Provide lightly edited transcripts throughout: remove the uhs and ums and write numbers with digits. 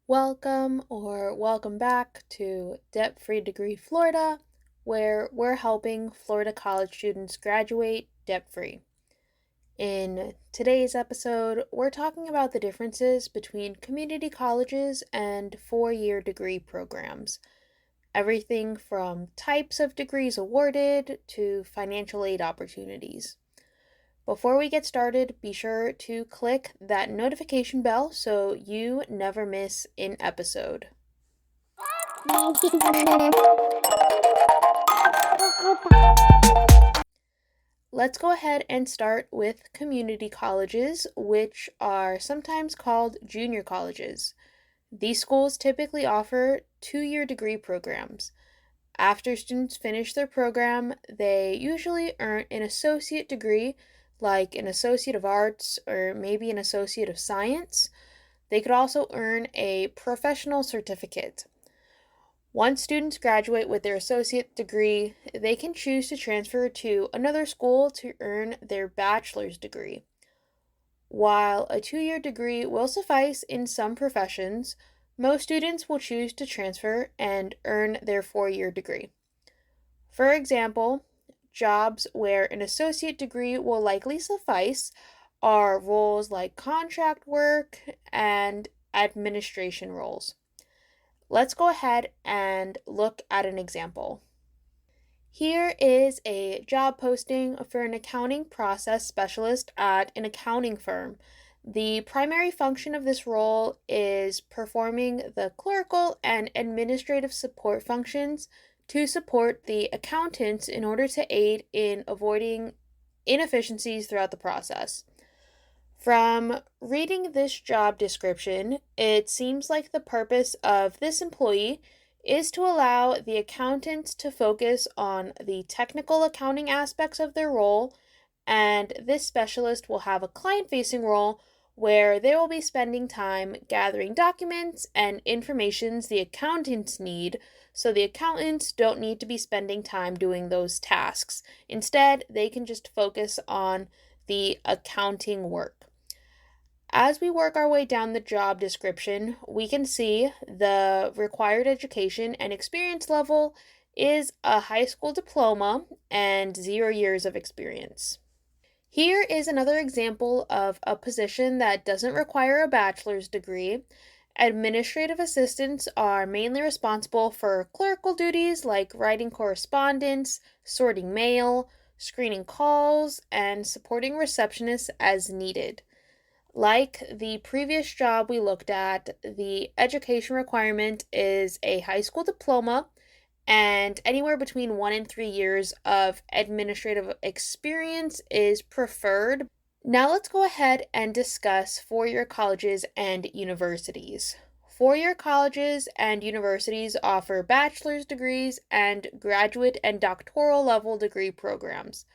Welcome back to Debt Free Degree Florida, where we're helping Florida college students graduate debt free. In today's episode, we're talking about the differences between community colleges and 4-year degree programs. Everything from types of degrees awarded to financial aid opportunities. Before we get started, be sure to click that notification bell so you never miss an episode. Let's go ahead and start with community colleges, which are sometimes called junior colleges. These schools typically offer 2-year degree programs. After students finish their program, they usually earn an associate degree, like an Associate of Arts or maybe an Associate of Science. They could also earn a professional certificate. Once students graduate with their associate degree, they can choose to transfer to another school to earn their bachelor's degree. While a 2-year degree will suffice in some professions, most students will choose to transfer and earn their 4-year degree. For example, jobs where an associate degree will likely suffice are roles like contract work and administration roles. Let's go ahead and look at an example. Here is a job posting for an accounting process specialist at an accounting firm. The primary function of this role is performing the clerical and administrative support functions to support the accountants in order to aid in avoiding inefficiencies throughout the process. From reading this job description, it seems like the purpose of this employee is to allow the accountants to focus on the technical accounting aspects of their role, and this specialist will have a client-facing role where they will be spending time gathering documents and informations the accountants need, so the accountants don't need to be spending time doing those tasks. Instead, they can just focus on the accounting work. As we work our way down the job description, we can see the required education and experience level is a high school diploma and 0 years of experience. Here is another example of a position that doesn't require a bachelor's degree. Administrative assistants are mainly responsible for clerical duties like writing correspondence, sorting mail, screening calls, and supporting receptionists as needed. Like the previous job we looked at, the education requirement is a high school diploma and anywhere between 1 and 3 years of administrative experience is preferred. Now let's go ahead and discuss 4-year colleges and universities. 4-year colleges and universities offer bachelor's degrees and graduate and doctoral level degree programs.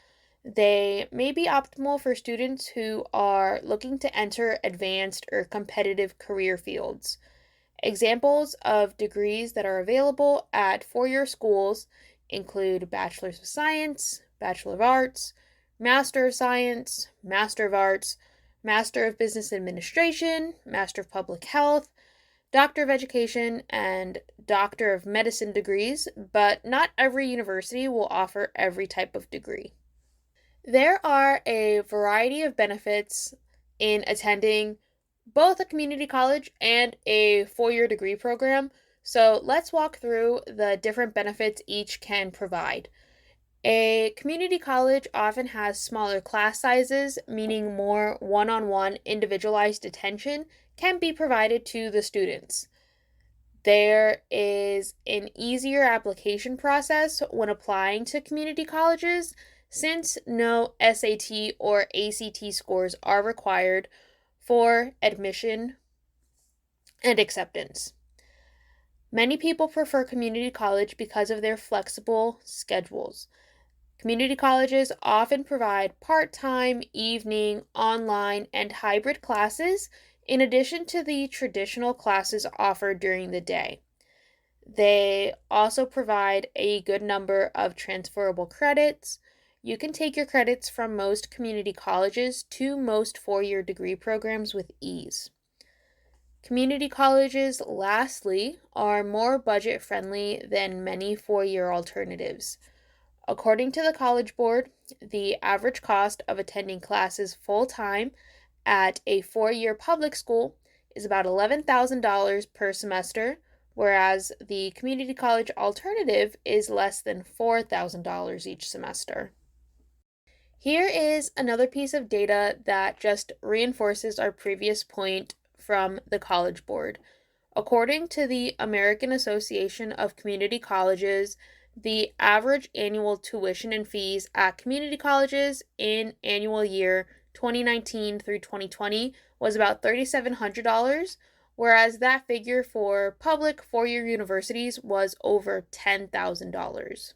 They may be optimal for students who are looking to enter advanced or competitive career fields. Examples of degrees that are available at 4-year schools include Bachelor's of Science, Bachelor of Arts, Master of Science, Master of Arts, Master of Business Administration, Master of Public Health, Doctor of Education, and Doctor of Medicine degrees, but not every university will offer every type of degree. There are a variety of benefits in attending both a community college and a 4-year degree program, so let's walk through the different benefits each can provide. A community college often has smaller class sizes, meaning more one-on-one individualized attention can be provided to the students. There is an easier application process when applying to community colleges since no SAT or ACT scores are required for admission and acceptance. Many people prefer community college because of their flexible schedules. Community colleges often provide part-time, evening, online, and hybrid classes in addition to the traditional classes offered during the day. They also provide a good number of transferable credits. You can take your credits from most community colleges to most 4-year degree programs with ease. Community colleges, lastly, are more budget friendly than many four-year alternatives. According to the College Board, the average cost of attending classes full time at a four-year public school is about $11,000 per semester, whereas the community college alternative is less than $4,000 each semester. Here is another piece of data that just reinforces our previous point from the College Board. According to the American Association of Community Colleges, the average annual tuition and fees at community colleges in annual year 2019 through 2020 was about $3,700, whereas that figure for public four-year universities was over $10,000.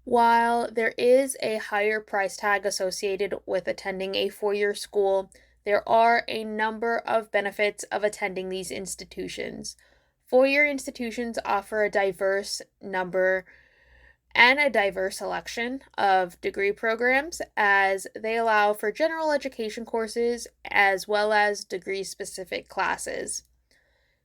While there is a higher price tag associated with attending a four-year school, there are a number of benefits of attending these institutions. Four-year institutions offer a diverse number and a diverse selection of degree programs, as they allow for general education courses as well as degree-specific classes.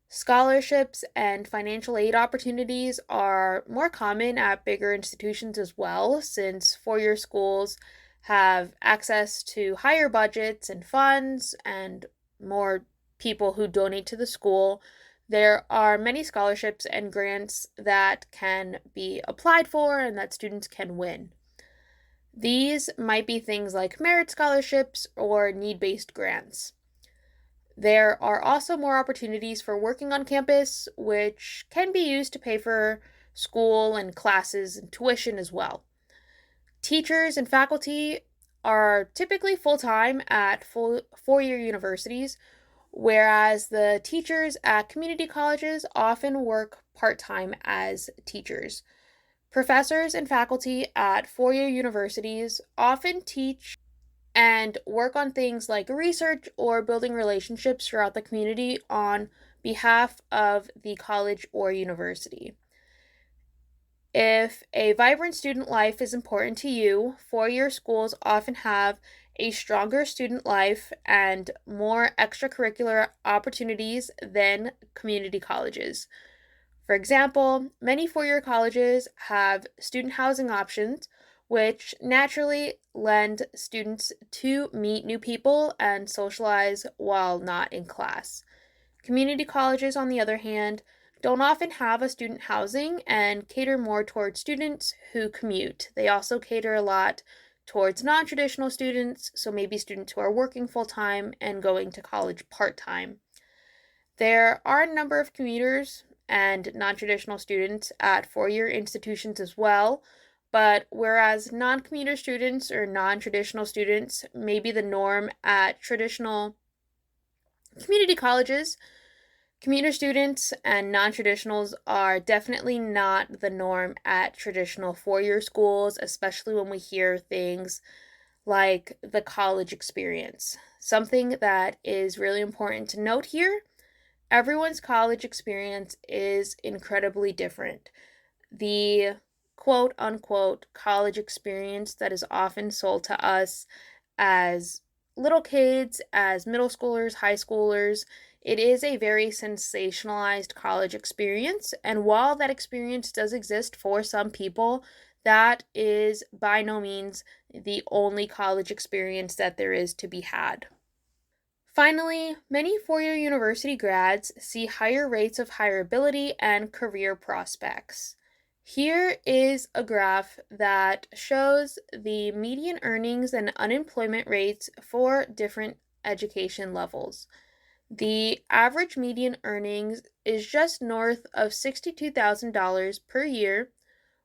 Scholarships and financial aid opportunities are more common at bigger institutions as well, since four-year schools have access to higher budgets and funds and more people who donate to the school. There are many scholarships and grants that can be applied for and that students can win. These might be things like merit scholarships or need-based grants. There are also more opportunities for working on campus, which can be used to pay for school and classes and tuition as well. Teachers and faculty are typically full-time at four-year universities, whereas the teachers at community colleges often work part-time as teachers. Professors and faculty at four-year universities often teach and work on things like research or building relationships throughout the community on behalf of the college or university. If a vibrant student life is important to you, four-year schools often have a stronger student life and more extracurricular opportunities than community colleges. For example, many four-year colleges have student housing options, which naturally lend students to meet new people and socialize while not in class. Community colleges, on the other hand, don't often have a student housing and cater more towards students who commute. They also cater a lot towards non-traditional students, so maybe students who are working full-time and going to college part-time. There are a number of commuters and non-traditional students at four-year institutions as well, but whereas non-commuter students or non-traditional students may be the norm at traditional community colleges, commuter students and non-traditionals are definitely not the norm at traditional four-year schools, especially when we hear things like the college experience. Something that is really important to note here: everyone's college experience is incredibly different. The quote unquote college experience that is often sold to us as little kids, as middle schoolers, high schoolers, it is a very sensationalized college experience. And while that experience does exist for some people, that is by no means the only college experience that there is to be had. Finally, many four-year university grads see higher rates of hireability and career prospects. Here is a graph that shows the median earnings and unemployment rates for different education levels. The average median earnings is just north of $62,000 per year,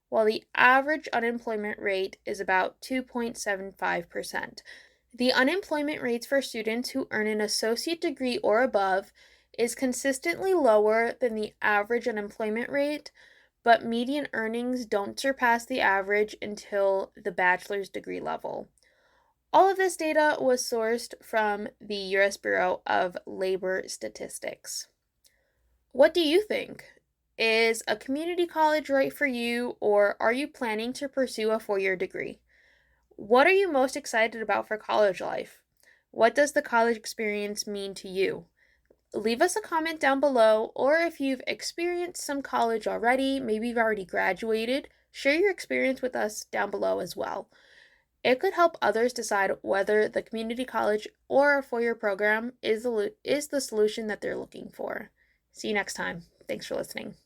while the average unemployment rate is about 2.75%. The unemployment rates for students who earn an associate degree or above is consistently lower than the average unemployment rate, but median earnings don't surpass the average until the bachelor's degree level. All of this data was sourced from the U.S. Bureau of Labor Statistics. What do you think? Is a community college right for you, or are you planning to pursue a four-year degree? What are you most excited about for college life? What does the college experience mean to you? Leave us a comment down below, or if you've experienced some college already, maybe you've already graduated, share your experience with us down below as well. It could help others decide whether the community college or a four-year program is the solution that they're looking for. See you next time. Thanks for listening.